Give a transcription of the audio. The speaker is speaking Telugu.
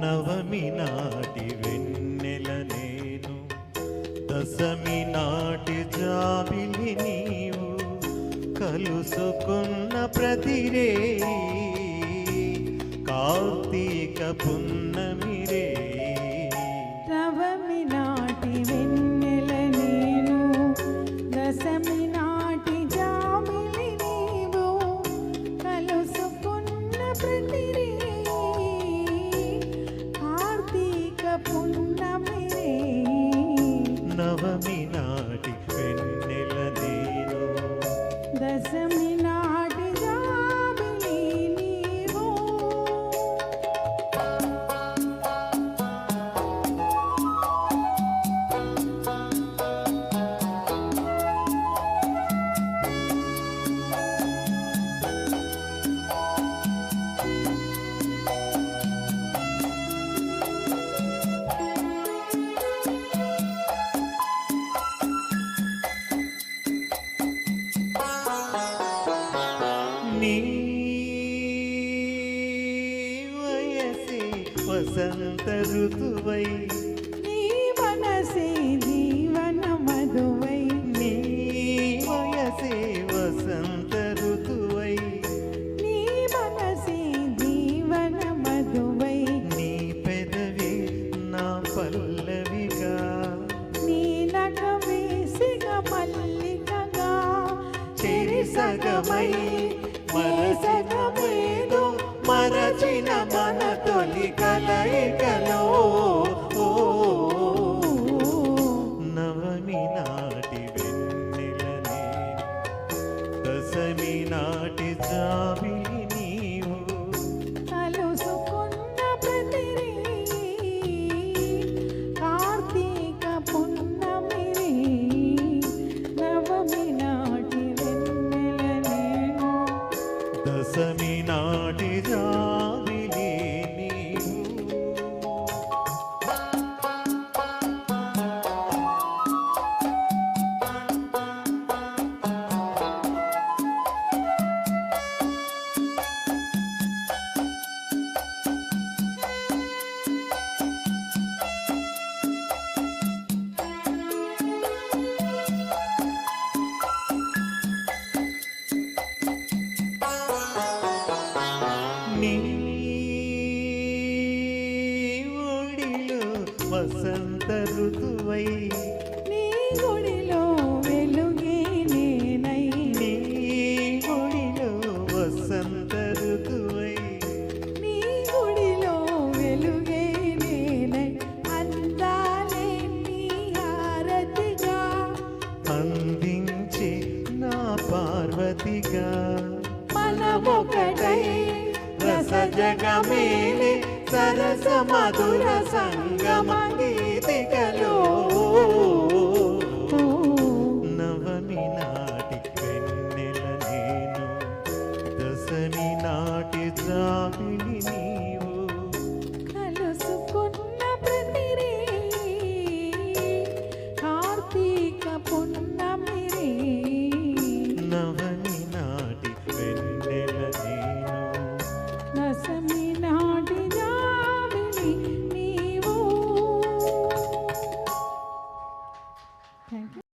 నవమి నాటి వెన్నెల నేను, దశమి నాటి జాబిలి నీవు, కలుసుకున్న ప్రతిరే కార్తీక పున్నమి రే. నవమి నాటి వెన్నెల నేను, దశమి నాటి జాబిలి నీవు, కలుసుకున్న ప్రతిరే కార్తీక పున్నమి రే. నవమి నాటి వెన్నెల నేను, దశమి నాటి జాబిలి నీవు. నీ వయసే వసంత ఋతువై, నీ మనసే జీవన మధువై, నీ వయసే వసంత ఋతువై, నీ మనసే జీవన మధువై, నీ పెదవే నా పల్లవిగా, నీ నగవే సిగ మల్లికగా, చెరిసగమై మనసగమేదో మరచిన మన తొలి కలయికలో. నవమి నాటి వెన్నెల నేను, దశమి నాటి జాబిలి నీవు, కలుసుకున్న ప్రతిరే కార్తీక పున్నమి రే. నవమి నాటి వెన్నెల నేను, దశమి నాటి జాబిలి నీవు. నీ ఒడిలో వసంత ఋతువై, నీ గుడిలో వెలుగే నేనై, నీ ఒడిలో వసంత ఋతువై, నీ గుడిలో వెలుగే నేనై, అందాలే నీ హారతిగా, అందించే నా పార్వతిగా, మనమొకటై రస జగమేలే సరస మధుర సంగమ గీతికలో. నవమి నాటి వెన్నెల నేను, దశమి నాటి జాబిలి నీవు, కలుసుకున్న ప్రతిరే కార్తీక పున్నమి రే. నవమి నాటి వెన్నెల నేను, దశమి నాటి జాబిలి నీవు. Thank you.